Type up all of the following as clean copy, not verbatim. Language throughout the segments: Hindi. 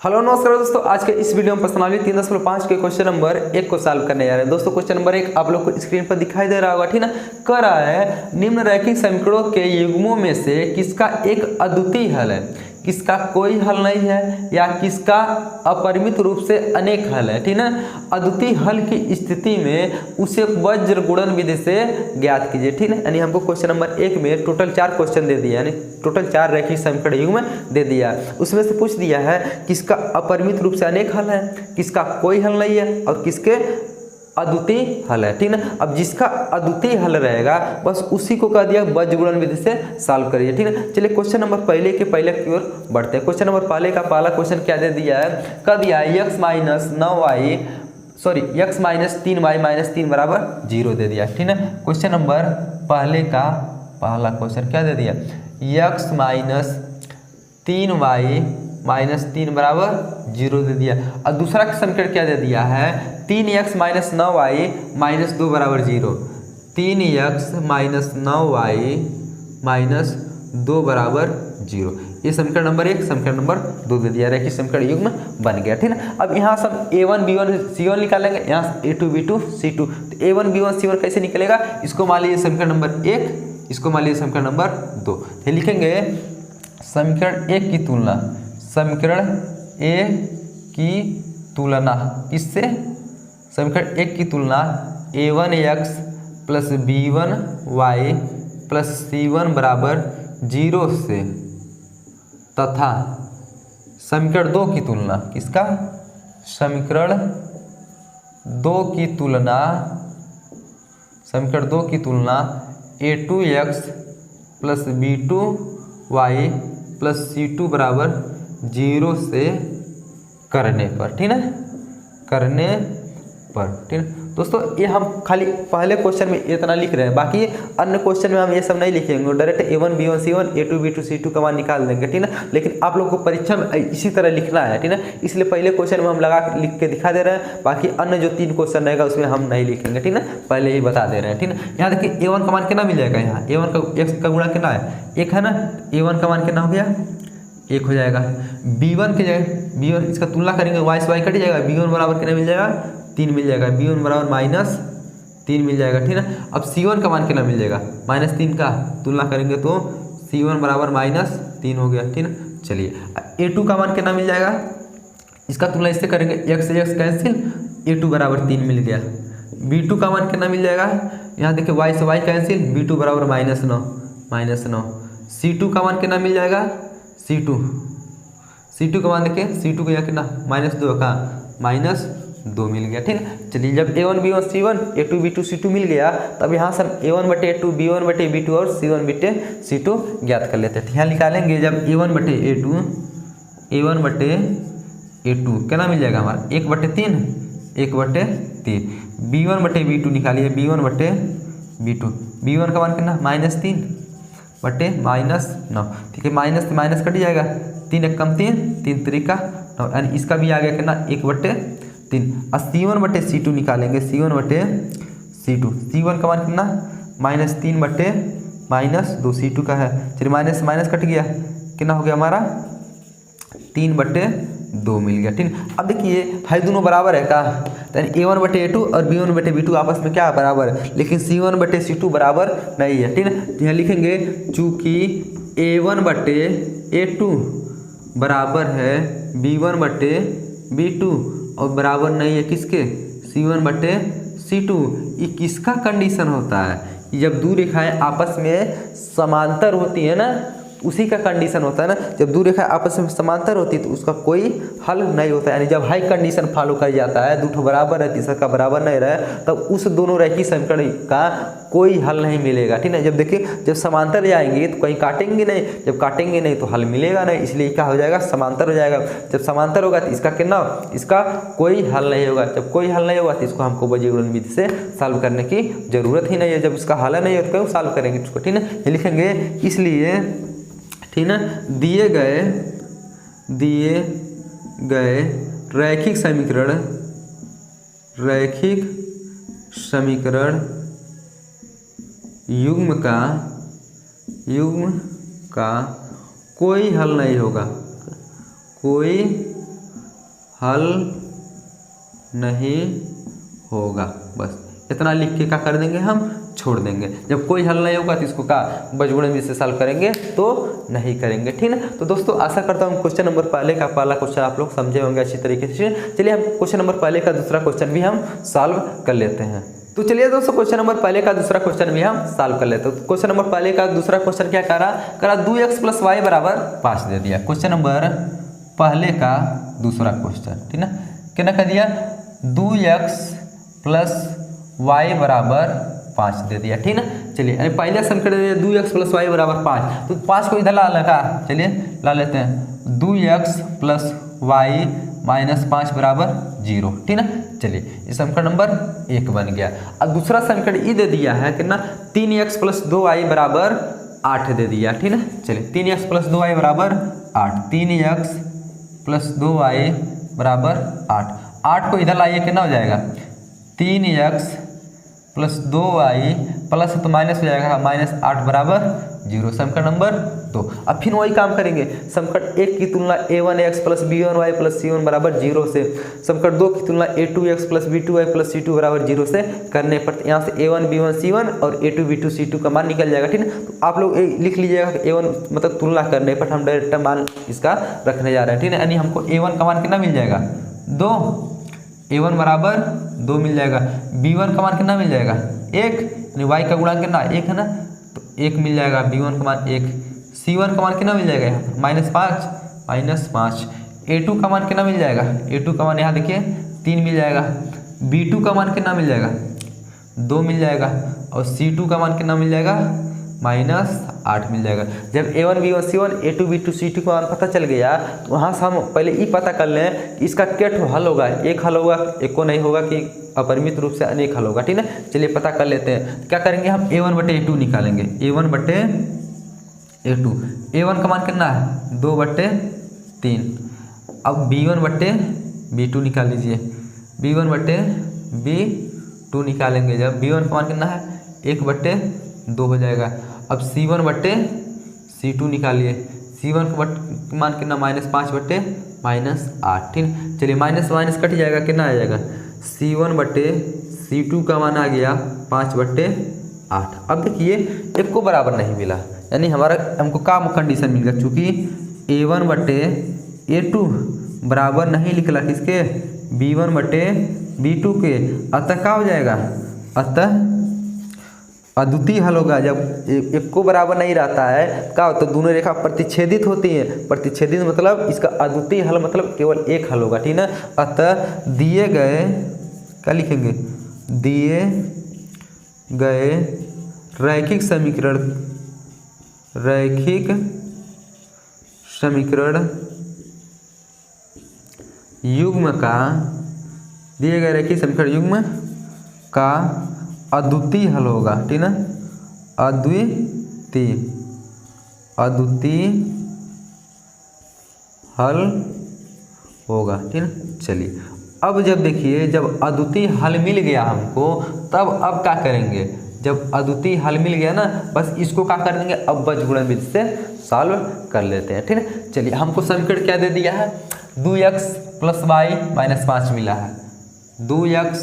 हेलो नमस्कार दोस्तों, आज के इस वीडियो में प्रश्नावली 3.5 के क्वेश्चन नंबर 1 को सॉल्व करने जा रहे हैं। दोस्तों क्वेश्चन नंबर 1 आप लोग को स्क्रीन पर दिखाई दे रहा होगा, ठीक ना। कह रहा है निम्न रैखिक समीकरणों के युग्मों में से किसका एक अद्वितीय हल है, किसका कोई हल नहीं है या किसका अपरिमित रूप से अनेक हल है, ठीक ना। अद्वितीय हल की स्थिति में उसे वज्र गुणन विधि से ज्ञात कीजिए, ठीक है। यानी हमको क्वेश्चन नंबर 1 में टोटल 4 क्वेश्चन दे दिया, यानी टोटल 4 रैखिक समीकरण युग्म दे दिया। उसमें से पूछ दिया है किसका अपरिमित रूप से अनेक हल है, किसका कोई हल नहीं है और किसके अद्वितीय हल है, ठीक ना। अब जिसका अद्वितीय हल रहेगा बस उसी को कह दिया वज्र गुणन विधि से सॉल्व करिए, ठीक है। चलिए क्वेश्चन नंबर पहले की ओर बढ़ते हैं। क्वेश्चन नंबर पहला क्वेश्चन क्या दे दिया है, कह दिया है x माइनस 3y माइनस 3 बराबर 0 दे दिया, ठीक है। क्वेश्चन नंबर पहला क्वेश्चन क्या दे दिया, x माइनस 3y माइनस 3 बराबर 0 दे दिया। और दूसरा समीकरण क्या दे दिया है, 3x माइनस 9y माइनस 2 बराबर 0, 3x माइनस 9y माइनस 2 बराबर 0। ये समीकरण नंबर 1, समीकरण नंबर 2 दे दिया, रैखिक समीकरण युग्म बन गया, ठीक है। अब यहाँ से हम a1 b1 c1 निकालेंगे, यहाँ a2 b2 c2। तो a1 b1 c1 कैसे निकलेगा, इसको मान लीजिए समीकरण नंबर 1, इसको मान लीजिए समीकरण नंबर 2। ये लिखेंगे समीकरण 1 की तुलना, समीकरण ए की तुलना किससे, समीकरण 1 की तुलना a1x plus b1y plus c1 बराबर 0 से, तथा समीकरण 2 की तुलना किसका, समीकरण 2 की तुलना, समीकरण 2 की तुलना a2x plus b2y plus c2 बराबर 0 से करने पर, ठीक है, करने पर, ठीक है। दोस्तों ये हम खाली पहले क्वेश्चन में इतना लिख रहे हैं, बाकी अन्य क्वेश्चन में हम ये सब नहीं लिखेंगे, direct a1 b1 c1 a2 b2 c2 का मान निकाल देंगे, ठीक है। लेकिन आप लोगों को परीक्षा में इसी तरह लिखना है, ठीक है। इसलिए पहले क्वेश्चन में हम लिख के दिखा दे रहे हैं, बाकी अन्य जो 3 क्वेश्चन रहेगा उसमें हम नहीं लिखेंगे, ठीक है, पहले ही बता दे रहे हैं, ठीक है। यहाँ देखिए a1 का मान कितना मिल जाएगा, यहाँ a1 का x का गुणा कितना है, 1 है ना, a1 का मान कितना हो गया, 1 हो जाएगा। b1 के जगह b1 इसका तुलना करेंगे, y से y कट जाएगा, b1 बराबर कितना मिल जाएगा, 3 मिल जाएगा, b1 बराबर माइनस 3 मिल जाएगा, ठीक है। अब c1 का मान कितना मिल जाएगा, माइनस 3 का तुलना करेंगे तो c1 बराबर माइनस 3 हो गया, ठीक है। चलिए a2 का मान कितना मिल जाएगा, इसका तुलना इससे करेंगे, x से x कैंसिल, a2 बराबर 3 मिल गया। b2 का मान कितना मिल जाएगा, यहाँ देखिए y से y कैंसिल, b2 बराबर माइनस 9। c2 का मान कितना मिल जाएगा, C2 का मान देखिए, C2 का यहाँ कितना माइनस 2 का माइनस 2 मिल गया, ठीक है। चलिए जब a1 b1 c1 a2 b2 c2 मिल गया, तब यहाँ से a1 बटे a2 b1 बटे b2 और c1 बटे c2 ज्ञात कर लेते हैं। यहाँ निकालेंगे जब a1 बटे a2 कितना मिल जाएगा हमारा, 1 बटे 3 b1 बटे b2 निकालिए, b1 बटे b2, b1 का मान कितना माइनस 3 बटे माइनस 9, ठीक है। माइनस से माइनस कट जाएगा, 3 एक कम 3 3 9, यानी इसका भी आ गया कितना 1 बटे 3। और c1 बटे c2 निकालेंगे, c1 बटे c1 का मान कितना माइनस 3 बटे माइनस 2, c2 का है, चलिए माइनस से माइनस कट गया, कितना हो गया हमारा 3 बटे 2 मिल गया, ठीक है। अब देखिए भाई दोनों बराबर है का, a1 बटे a2 और b1 बटे b2 आपस में क्या बराबर है, लेकिन c1 बटे c2 बराबर नहीं है, ठीक है। यहाँ लिखेंगे चूंकि a1 बटे a2 बराबर है b1 बटे b2 और बराबर नहीं है किसके, c1 बटे c2, ये किसका कंडीशन होता है, जब दो रेखाएं आपस में समांतर होती है ना, उसी का कंडीशन होता है ना। जब दो रेखा आपस में समांतर होती है तो उसका कोई हल नहीं होता है, यानी जब हाई कंडीशन फॉलो कर जाता है, दो बराबर है तीसरा का बराबर नहीं रहे, तब उस दोनों रैखिक समीकरण का कोई हल नहीं मिलेगा, ठीक है। जब देखिए जब समांतर जाएंगे तो कहीं काटेंगे नहीं, जब काटेंगे नहीं तो हल मिलेगा नहीं, इसलिए क्या हो जाएगा, समांतर हो जाएगा। जब समांतर होगा तो इसका कितना, इसका कोई हल नहीं होगा, जब कोई हल नहीं होगा तो इसको हमको वज्र गुणन विधि से सॉल्व करने की जरूरत ही नहीं है, जब इसका हल नहीं है तो क्यों सॉल्व करेंगे इसको, ठीक है। ये लिखेंगे इसलिए, ठीक है, दिए गए रैखिक समीकरण युग्म का कोई हल नहीं होगा, कोई हल नहीं होगा। बस इतना लिख के क्या कर देंगे, हम छोड़ देंगे। जब कोई हल नहीं होगा तो इसको क्या बजगुणन विधि से सॉल्व करेंगे तो नहीं करेंगे। ठीक है, तो दोस्तों आशा करता हूँ क्वेश्चन नंबर पहला क्वेश्चन आप लोग समझे होंगे अच्छी तरीके से। चलिए हम क्वेश्चन नंबर पहले का दूसरा क्वेश्चन भी हम सॉल्व कर लेते हैं। तो चलिए दोस्तों क्वेश्चन नंबर पहले का दूसरा क्वेश्चन भी हम सॉल्व कर लेते हैं। तो क्वेश्चन नंबर पहले का दूसरा क्वेश्चन क्या करा 2x + y बराबर 5 दे दिया। क्वेश्चन नंबर पहले का दूसरा क्वेश्चन, ठीक है, क्या कर दिया 2x + y बराबर 5 दे दिया। ठीक है, चलिए पहले समीकरण दे दिया 2x + y बराबर 5, तो 5 को इधर ला लगा, चलिए ला लेते हैं 2x + y - 5 बराबर 0। ठीक है, चलिए ये समीकरण नंबर 1 बन गया। अब दूसरा समीकरण ये दे दिया है कितना 3x + 2y बराबर 8 दे दिया। ठीक है, चलिए 3x + 2y बराबर 8, 3x + 2y बराबर 8। 8 को इधर लाइए कितना हो जाएगा 3x + 2y प्लस तो माइनस हो जाएगा -8 बराबर 0। समीकरण नंबर 2। अब फिर वही काम करेंगे, समीकरण 1 की तुलना a1x + b1y + c1 बराबर 0 से, समीकरण 2 की तुलना a2x + b2y + c2 बराबर 0 से करने पर यहाँ से a1 b1 c1 और a2 b2 c2 का मान निकल जाएगा। ठीक है, तो आप लोग लिख लीजिएगा कि a1 मतलब तुलना करने पर हम डायरेक्ट मान इसका रखने जा रहे हैं। ठीक है, यानी हमको a1 का मान कितना मिल जाएगा 2, a1 बराबर 2 मिल जाएगा, b1 का मान कितना मिल जाएगा 1, यानी y का गुणांक कितना 1 है ना, तो 1 मिल जाएगा, b1 का मान 1, c1 का मान कितना मिल जाएगा यहाँ -5, a2 का मान कितना मिल जाएगा, a2 का मान यहाँ देखिए 3 मिल जाएगा, b2 का मान कितना मिल जाएगा 2 मिल जाएगा, और c2 का मान कितना मिल जाएगा -8 मिल जाएगा। जब a1 b1 c1 a2 b2 c2 का मान पता चल गया तो वहाँ से हम पहले ये पता कर लें कि इसका क्या हल होगा, एक हल होगा, एक को नहीं होगा कि अपरिमित रूप से अनेक हल होगा। ठीक है, चलिए पता कर लेते हैं। क्या करेंगे हम a1/a2 निकालेंगे, a1/a2, a1 का मान कितना है 2/3। अब b1/b2 निकाल लीजिए, b1/b2 निकालेंगे, जब b1 का मान कितना है 1/2 हो जाएगा। अब c1/c2 निकालिए, c1 का मान कितना -5/8। ठीक, चलिए माइनस कट जाएगा, कितना आ जाएगा c1/c2 का मान आ गया 5/8। अब देखिए एक को बराबर नहीं मिला, यानी हमको काम कंडीशन मिल गया, चूँकि a1/a2 बराबर नहीं निकला किसके b1/b2 के, अतः क्या हो जाएगा, अतः अद्वितीय हल होगा। जब एक को बराबर नहीं रहता है क्या होता है, दोनों रेखा प्रतिच्छेदित होती है, प्रतिच्छेदित मतलब इसका अद्वितीय हल मतलब केवल एक हल होगा। ठीक है, अतः दिए गए क्या लिखेंगे, दिए गए रैखिक समीकरण युग्म का, दिए गए रैखिक समीकरण युग्म का अद्वितीय हल होगा। ठीक है, अद्वितीय हल होगा। ठीक है, चलिए अब जब देखिए जब अद्वितीय हल मिल गया हमको, तब अब क्या करेंगे, जब अद्वितीय हल मिल गया ना, बस इसको क्या कर देंगे, अब बजगुणन विधि से सॉल्व कर लेते हैं। ठीक है, चलिए हमको समीकरण क्या दे दिया है 2x + y - 5 मिला है, 2x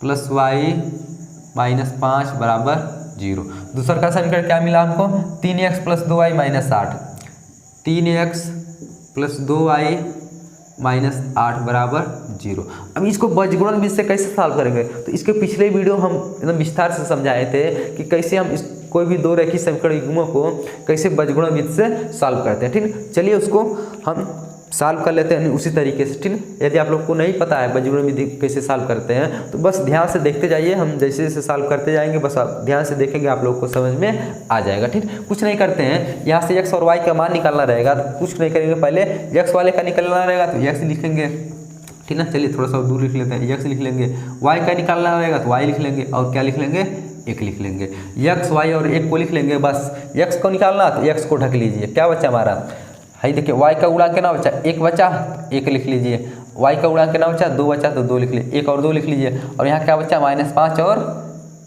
+ y - 5 बराबर 0। दूसरा का समीकरण क्या मिला हमको 3x + 2y - 8, 3x + 2y - 8 बराबर 0। अब इसको बजगुणन विधि से कैसे सॉल्व करेंगे, तो इसके पिछले वीडियो हम एकदम विस्तार से समझाए थे कि कैसे हम इस कोई भी दो रैखिक समीकरण युग्मों को कैसे बजगुणन विधि से सॉल्व करते हैं। ठीक, चलिए उसको हम सॉल्व कर लेते हैं उसी तरीके से। ठीक, यदि आप लोग को नहीं पता है बजगुणन विधि कैसे सॉल्व करते हैं तो बस ध्यान से देखते जाइए, हम जैसे जैसे सॉल्व करते जाएंगे बस आप ध्यान से देखेंगे, आप लोग को समझ में आ जाएगा। ठीक, कुछ नहीं करते हैं, यहाँ से x और y का मान निकालना रहेगा, तो कुछ नहीं करेंगे, पहले x वाले का निकालना रहेगा तो x लिख लेंगे। ठीक ना, चलिए थोड़ा सा दूर लिख लेते हैं, x लिख लेंगे, y का निकालना रहेगा तो y लिख लेंगे, और क्या लिख लेंगे 1 लिख लेंगे, x y और 1 को लिख लेंगे। बस x को निकालना तो x को ढक लीजिए, क्या बचा हमारा है, देखिए y का गुणांक कितना बचा 1 बचा, 1 लिख लीजिए, y का गुणांक कितना बचा 2 बचा तो 2 लिख लीजिए, 1 और 2 लिख लीजिए, और यहाँ क्या बचा -5 और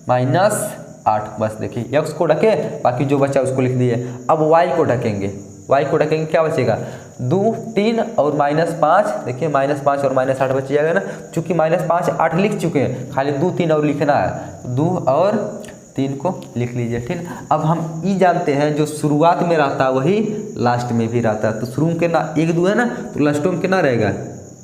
-8। बस देखिए x को ढके, बाकी जो बचा उसको लिख दिए। अब y को ढकेंगे, y को ढकेंगे क्या बचेगा 2 3 और -5, देखिए -5 और -8 बच जाएगा ना, चूँकि -5 8 लिख चुके हैं, खाली 2 3 और लिखना है, 2 और 3 को लिख लीजिए। ठीक, अब हम ई जानते हैं जो शुरुआत में रहता है वही लास्ट में भी रहता है, तो शुरू में कितना 1 2 है ना, तो लास्टों में कितना रहेगा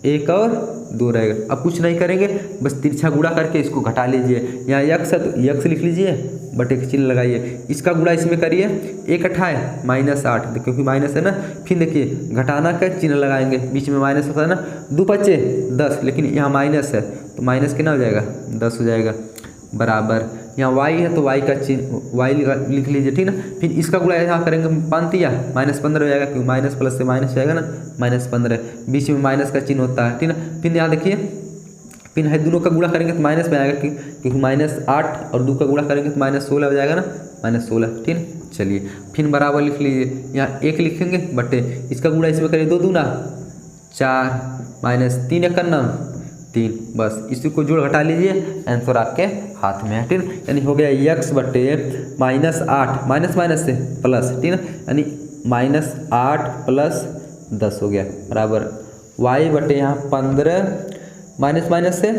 1 और 2 रहेगा। अब कुछ नहीं करेंगे, बस तिरछा गुणा करके इसको घटा लीजिए, यहाँ यक्स है तो यक्स लिख लीजिए, बटे के चिन्ह लगाइए, इसका गुणा इसमें करिए, 1 8 है -8, क्योंकि माइनस है ना, फिर देखिए घटाना का चिन्ह लगाएंगे, बीच में माइनस होता है ना, 2 5 10, लेकिन यहाँ माइनस है तो माइनस कितना हो जाएगा 10 हो जाएगा, बराबर यहाँ y है तो y का चिन्ह y लिख लीजिए। ठीक ना, फिर इसका गुणा यहाँ करेंगे 5 या -15 हो जाएगा, क्योंकि माइनस प्लस से माइनस जाएगा ना, -15, बीच में माइनस का चिन्ह होता है। ठीक ना, फिर यहाँ देखिए, फिर है दोनों का गुणा करेंगे तो माइनस में आएगा, क्योंकि -8 और 2 का गुणा करेंगे तो -16 हो जाएगा ना, -16। ठीक है, चलिए फिर बराबर लिख लीजिए, यहाँ 1 लिखेंगे बटे इसका गुणा इसमें करिए, 2 दूना 4 -3 1 का 3, बस इसी को जोड़ घटा लीजिए, आंसर आपके हाथ में है। ठीक, यानी हो गया x बटे -8 माइनस माइनस से प्लस, ठीक है, यानी -8 प्लस 10 हो गया, बराबर y बटे यहाँ 15 माइनस माइनस से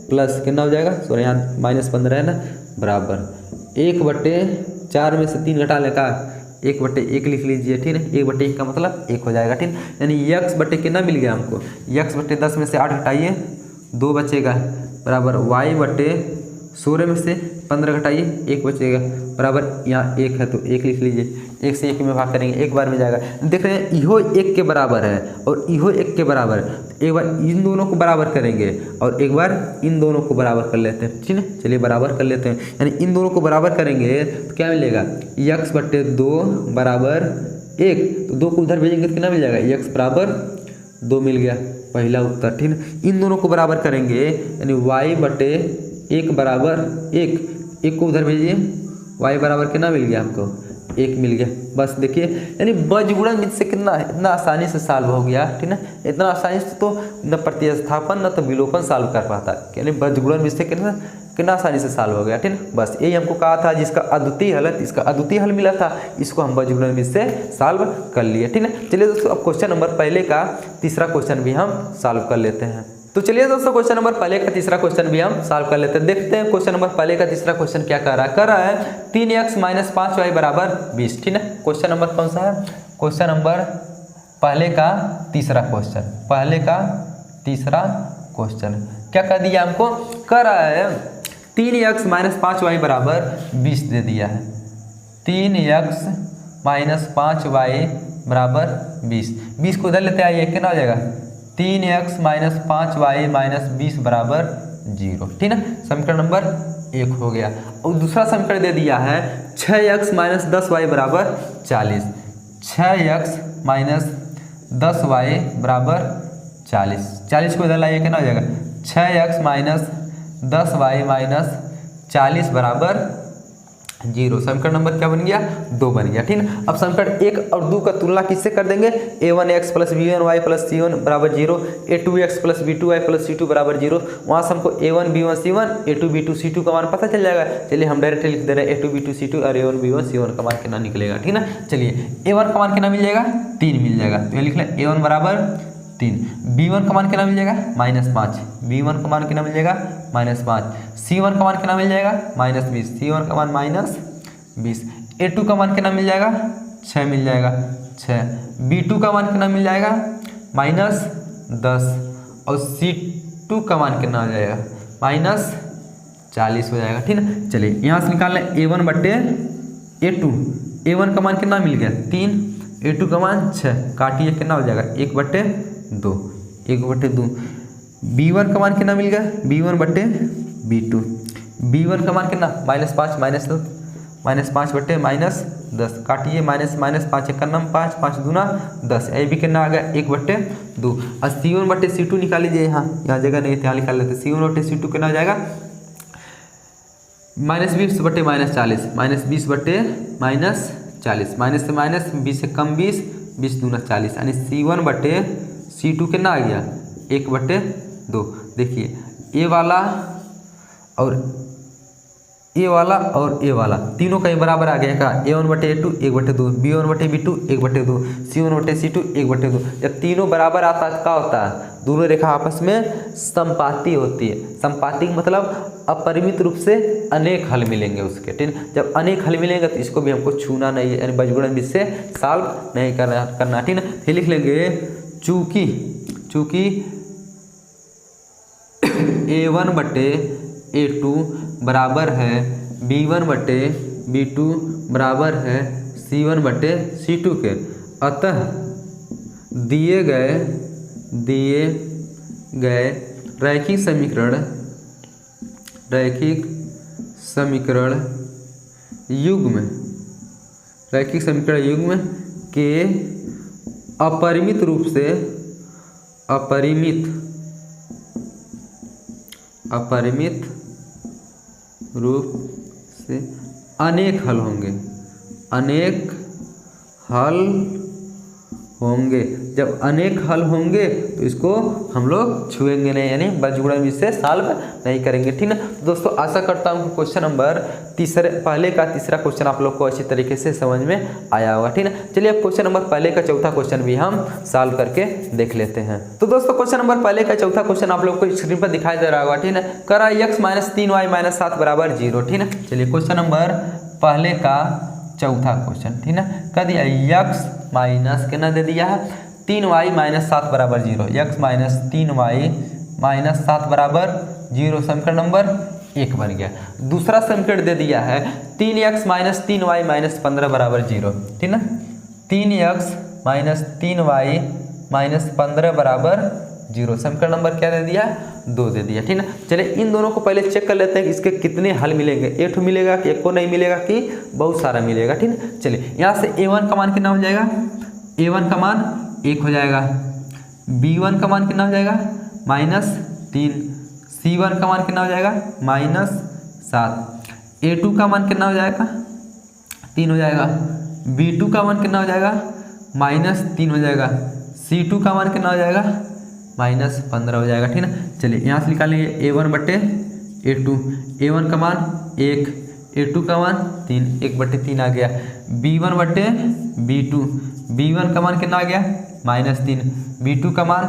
प्लस कितना हो जाएगा, सॉरी यहाँ -15 है ना, बराबर 1 बटे 4 में से 3 घटा लेगा, 1 बटे 1 लिख लीजिए। ठीक है, 1 बटे 1 का मतलब 1 हो जाएगा। ठीक, यानी x बटे कितना मिल गया हमको, x बटे 10 में से 8 घटाइए 2 बचेगा, बराबर y बटे 16 में से 15 घटाइए 1 बचेगा, बराबर यहाँ 1 है तो 1 लिख लीजिए, 1 से 1 में भाग करेंगे 1 बार में जाएगा। देख रहे हैं इहो 1 के बराबर है और इहो 1 के बराबर है, एक बार इन दोनों को बराबर करेंगे और एक बार इन दोनों को बराबर कर लेते हैं। ठीक है, चलिए बराबर कर लेते हैं, यानी इन दोनों को बराबर करेंगे तो क्या मिलेगा, x बटे 2 बराबर 1, तो 2 को उधर भेजेंगे तो कितना मिल जाएगा, x बराबर 2 मिल गया, पहला उत्तर। ठीक है, इन दोनों को बराबर करेंगे यानी y बटे 1 बराबर 1 को उधर भेजिए, y बराबर कितना मिल गया हमको, 1 मिल गया। बस देखिए, यानी बजगुणन विधि से कितना इतना आसानी से सॉल्व हो गया। ठीक है, इतना आसानी से तो न प्रतिस्थापन न तो विलोपन सॉल्व कर पाता, यानी बजगुणन विधि से कितना आसानी से सॉल्व हो गया। ठीक है, बस यही हमको कहा था, जिसका अद्वितीय हल है, इसका अद्वितीय हल मिला था, इसको हम बजगुणन विधि से सॉल्व कर लिए। ठीक है, चलिए दोस्तों अब क्वेश्चन नंबर पहले का तीसरा क्वेश्चन भी हम सॉल्व कर लेते हैं। तो चलिए दोस्तों क्वेश्चन नंबर पहले का तीसरा क्वेश्चन भी हम सॉल्व कर लेते हैं। देखते हैं क्वेश्चन नंबर पहले का तीसरा क्वेश्चन क्या कर रहा है 3x - 5y बराबर 20। ठीक है, क्वेश्चन नंबर कौन सा है, क्वेश्चन नंबर पहले का तीसरा क्वेश्चन, पहले का तीसरा क्वेश्चन क्या कर दिया हमको, कर रहा है 3x - 5y बराबर 20 दे दिया है, 3x - 5y बराबर 20 को उधर लेते आइए, कितना हो जाएगा 3x - 5y - 20 बराबर 0। ठीक है, समीकरण नंबर 1 हो गया। और दूसरा समीकरण दे दिया है 6x - 10y बराबर 40, 6x - 10y बराबर 40 को इधर लाइए, कितना हो जाएगा 6x - 10y - 40 बराबर 0। समीकरण नंबर क्या बन गया, 2 बन गया। ठीक है, अब समीकरण 1 और 2 का तुलना किससे कर देंगे, a1x + b1y + c1 बराबर 0, a2x + b2y + c2 बराबर 0। वहाँ से हमको a1 b1 c1 a2 b2 c2 का मान पता चल जाएगा। चलिए हम डायरेक्ट लिख दे रहे हैं a2 b2 c2 और a1 b1 c1 का मान कितना निकलेगा। ठीक है ना, चलिए a1 का मान कितना मिल जाएगा, 3 मिल जाएगा, तो ये लिख लें a1 बराबर 3, b1 का मान कितना मिल जाएगा -5, b1 का मान कितना मिल जाएगा -5, c1 का मान कितना मिल जाएगा -20, c1 का मान -20, a2 का मान कितना मिल जाएगा 6 मिल जाएगा 6, b2 का मान कितना मिल जाएगा -10 और c2 का मान कितना हो जाएगा -40 हो जाएगा। ठीक है, चलिए यहाँ से निकाल लें a1 बटे a2, a1 का मान कितना मिल गया 3, a2 का मान 6, काटिए कितना हो जाएगा 1 बटे 2, 1 बटे 2, b1 का मान कितना मिल गया b1 बटे b2, b1 का मान कितना -5 बटे -10, काटिए -5 1 का 5, 5 दूना 10, ये भी कितना आ गया 1 बटे 2। और c1 बटे c2 निकाल लीजिए, यहाँ जगह नहीं है यहाँ निकाल लेते, c1 बटे c2 कितना हो जाएगा -20 बटे -40, -20 बटे -40, माइनस से माइनस 20 से कम 20, 20 दूना 40, यानी c1 बटे c2 कितना आ गया 1 बटे 2। देखिए ए वाला और ए वाला और ए वाला तीनों कहीं बराबर आ गया का A1/A2 1/2, B1/B2 1/2, C1/C2 1/2। जब तीनों बराबर आता है क्या होता है, दोनों रेखा आपस में समपाती होती है। समपाती मतलब अपरिमित रूप से अनेक हल मिलेंगे उसके, ठीक है। जब अनेक हल मिलेंगे तो इसको भी हमको छूना नहीं है, यानी बीजगुणन विधि से सॉल्व नहीं करना, ठीक है। फिर लिख लेंगे चूँकि A1/A2 बराबर है B1/B2 बराबर है C1/C2 के, अतः दिए गए रैखिक समीकरण युग्म के अपरिमित रूप से अनेक हल होंगे। जब अनेक हल होंगे तो इसको हम लोग छुएंगे नहीं, यानी बीजगुणन विधि से सॉल्व नहीं करेंगे, ठीक है। तो दोस्तों आशा करता हूँ कि क्वेश्चन नंबर पहले का तीसरा क्वेश्चन आप लोग को अच्छी तरीके से समझ में आया होगा, ठीक है। चलिए अब क्वेश्चन नंबर पहले का चौथा क्वेश्चन भी हम सॉल्व करके देख लेते हैं। तो दोस्तों क्वेश्चन नंबर पहले का चौथा क्वेश्चन आप लोग को स्क्रीन पर दिखाई दे रहा होगा, ठीक है। करा x - 3y - 7 बराबर 0, ठीक है। चलिए क्वेश्चन नंबर पहले का चौथा क्वेश्चन, ठीक है। कर दिया x माइनस कितना दे दिया है 3y - 7 बराबर 0, x - 3y - 7 बराबर 0 समीकरण नंबर 1 बन गया। दूसरा समीकरण दे दिया है 3x - 3y - 15 बराबर 0, ठीक है। 3x - 3y - 15 बराबर 0 समीकरण नंबर क्या दे दिया 2 दे दिया, ठीक है। चलिए इन दोनों को पहले चेक कर लेते हैं कि इसके कितने हल मिलेंगे, एक ठो मिलेगा कि एक को नहीं मिलेगा कि बहुत सारा मिलेगा, ठीक है। चलिए यहाँ से A1 का मान कितना हो जाएगा, A1 का मान 1 हो जाएगा, B1 का मान कितना हो जाएगा -3, C1 का मान कितना हो जाएगा -7, A2 का मान कितना हो जाएगा 3 हो जाएगा, B2 का मान कितना हो जाएगा -3 हो जाएगा, C2 का मान कितना हो जाएगा -15 हो जाएगा, ठीक है। चलिए यहाँ से निकालेंगे A1/A2, A1 का मान 1, A2 का मान 3, 1/3 आ गया, B1/B2, B1 का मान कितना आ गया -3, B2 का मान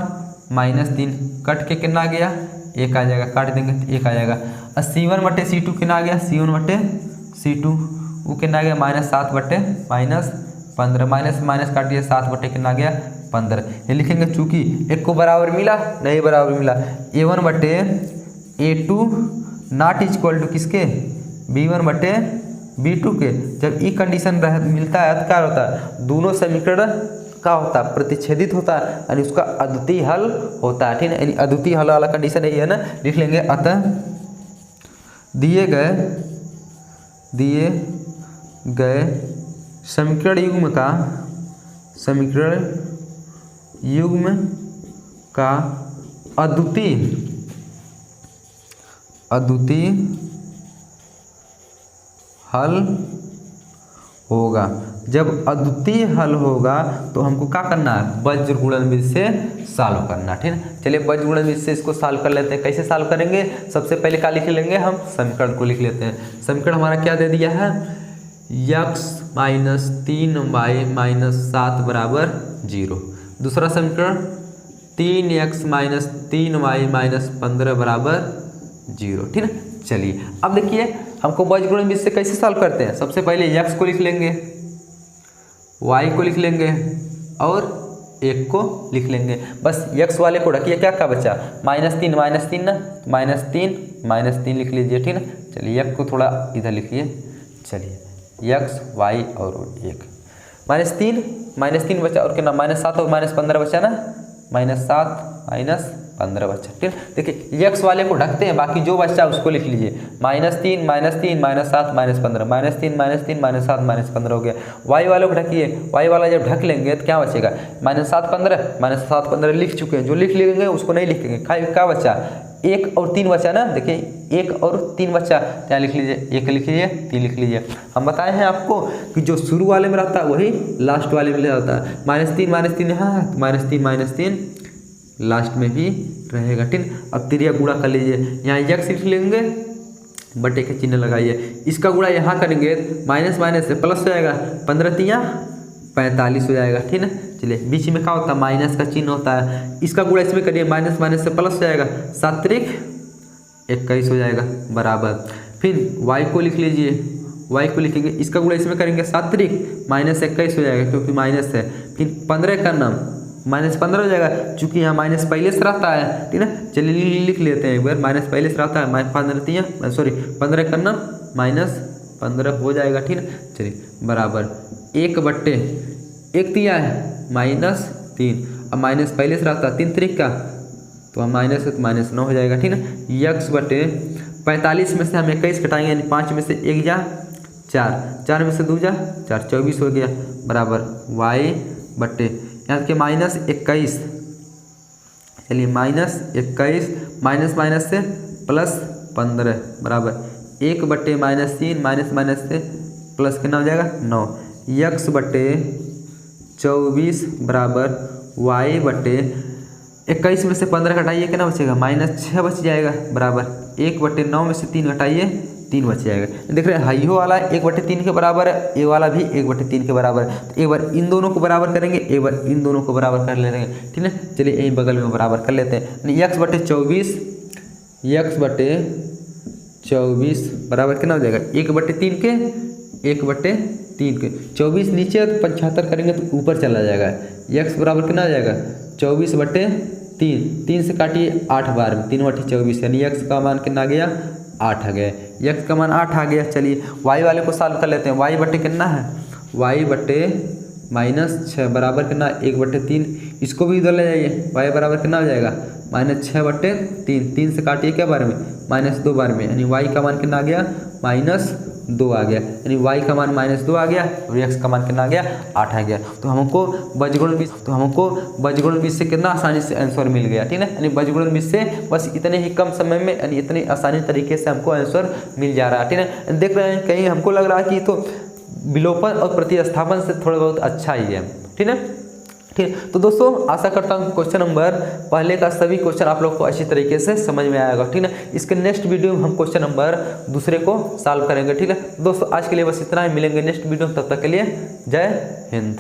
-3, कट के कितना आ गया 1 आ जाएगा, काट देंगे तो 1 आ जाएगा। और C1/C2 कितना आ गया, C1/C2 वो कितना आ गया -7/-15, माइनस काट दिया 7 कितना आ गया 15। ये लिखेंगे चूँकि एक को बराबर मिला नहीं बराबर मिला, A1/A2 नॉट इक्वल टू किसके B1/B2 के। जब ई कंडीशन मिलता है तो क्या होता है, दोनों समीकरण का होता है प्रतिच्छेदित होता है, यानी उसका अद्वितीय हल होता है, ठीक है। यानी अद्वितीय हल वाला कंडीशन यही है ना, लिख लेंगे अतः दिए गए समीकरण युग्म का अद्वितीय हल होगा। जब अद्वितीय हल होगा तो हमको क्या करना है, बीजगुणन विधि से सॉल्व करना, ठीक है। चलिए बीजगुणन विधि से इसको सॉल्व कर लेते हैं। कैसे सॉल्व करेंगे, सबसे पहले क्या लिख लेंगे, हम समीकरण को लिख लेते हैं। समीकरण हमारा क्या दे दिया है x - 3y - 7 बराबर 0। दूसरा समीकरण 3x - 3y - 15 बराबर 0, ठीक है। चलिए अब देखिए हमको बीजगुणन विधि से कैसे सॉल्व करते हैं। सबसे पहले x को लिख लेंगे, y को लिख लेंगे और 1 को लिख लेंगे। बस x वाले को रखिए, क्या बचा -3 ना, -3 लिख लीजिए, ठीक है। चलिए x को थोड़ा इधर लिखिए, चलिए x y और 1 -3 बचा और कितना -7 और -15 बचा ना, -7 -15 बचा, ठीक है। देखिए x वाले को ढकते हैं, बाकी जो बचा उसको लिख लीजिए -3 -3 -7 -15 -3 -7 -15 हो गया। y वाले को ढकिए, y वाला जब ढक लेंगे तो क्या बचेगा -7 15 लिख चुके हैं, जो लिख लेंगे उसको नहीं लिखेंगे। क्या बचा 1 और 3 बचा ना, देखिए 1 और 3 बचा, क्या लिख लीजिए 1 लिख लीजिए 3 लिख लीजिए। हम बताए हैं आपको कि जो शुरू वाले में रहता है वही लास्ट वाले में रहता है, -3 यहाँ -3 लास्ट में भी रहेगा, ठीक। अब त्रिया गुणा कर लीजिए, यहाँ x लिख लेंगे बटे का चिन्ह लगाइए। इसका गुणा यहाँ करेंगे माइनस माइनस से प्लस हो जाएगा, 15 तिया 45 हो जाएगा। ठीक है, चलिए बीच में क्या होता है माइनस का चिन्ह होता है, इसका गुणा इसमें करिए माइनस माइनस से प्लस हो जाएगा, 7 त्रिक 21 हो जाएगा बराबर। फिर y को लिख लीजिए, y को लिखेंगे इसका गुणा इसमें करेंगे 7 त्रिक माइनस 21 हो जाएगा क्योंकि माइनस है। फिर 15 का नाम माइनस 15 हो जाएगा चूंकि यहाँ माइनस पहले से रहता है। ठीक है, चलिए लिख लेते हैं एक बार, माइनस पहले से रहता है, 15 का नाम माइनस 15 हो जाएगा। ठीक है, चलिए बराबर 1/1 तिया है -3, अब माइनस पहले से रहता है 3 त्रिक का तो हम माइनस है तो -9 हो जाएगा। ठीक है, x/45 में से हम 21 घटाएंगे यानी 5 में से 1 जा 4, 4 में से 2 जा 4, 24 हो गया बराबर y/, यहाँ के -21, चलिए -21 माइनस माइनस से प्लस 15 बराबर 1/-3 माइनस माइनस से प्लस कितना हो जाएगा 9, x/24 बराबर y/21 में से 15 घटाइए कितना बचेगा -6 बच जाएगा बराबर 1/9 में से 3 घटाइए 3 बच जाएगा। देख रहे हैं हाइयो वाला 1/3 के बराबर है, ये वाला भी 1/3 के बराबर है। तो एक बार इन दोनों को बराबर करेंगे, एक बार इन दोनों को बराबर कर लेंगे। ठीक है, चलिए यही बगल में बराबर कर लेते हैं। x/24 बराबर कितना हो जाएगा 1/3 के 1/3 के 24 नीचे तो 75 करेंगे तो ऊपर चला जाएगा। x बराबर कितना हो जाएगा 24/3, 3 से काटिए 8 बार में 3/24 यानी x का मान कितना आ गया 8 आ गया, x का मान 8 आ गया। चलिए y वाले को सॉल्व कर लेते हैं, y/, कितना है y/-6 बराबर कितना 1/3, इसको भी इधर ले जाइए, y बराबर कितना हो जाएगा -6/3, 3 से काटिए क्या बार में -2 बार में यानी y का मान कितना आ गया -2 आ गया, यानी y का मान -2 आ गया और x का मान कितना आ गया 8 आ गया। तो हमको बजगुणन विधि से कितना आसानी से आंसर मिल गया। ठीक है, यानी बजगुणन विधि से बस इतने ही कम समय में यानी इतनी आसानी तरीके से हमको आंसर मिल जा रहा है। ठीक है, देख रहे हैं कहीं हमको लग रहा है कि तो विलोपन और प्रतिस्थापन से थोड़ा बहुत अच्छा ही है। ठीक है, ठीक, तो दोस्तों आशा करता हूँ क्वेश्चन नंबर पहले का सभी क्वेश्चन आप लोग को अच्छी तरीके से समझ में आएगा। ठीक है, इसके नेक्स्ट वीडियो में हम क्वेश्चन नंबर दूसरे को सॉल्व करेंगे। ठीक है दोस्तों, आज के लिए बस इतना ही, मिलेंगे नेक्स्ट वीडियो, तब तक के लिए जय हिंद।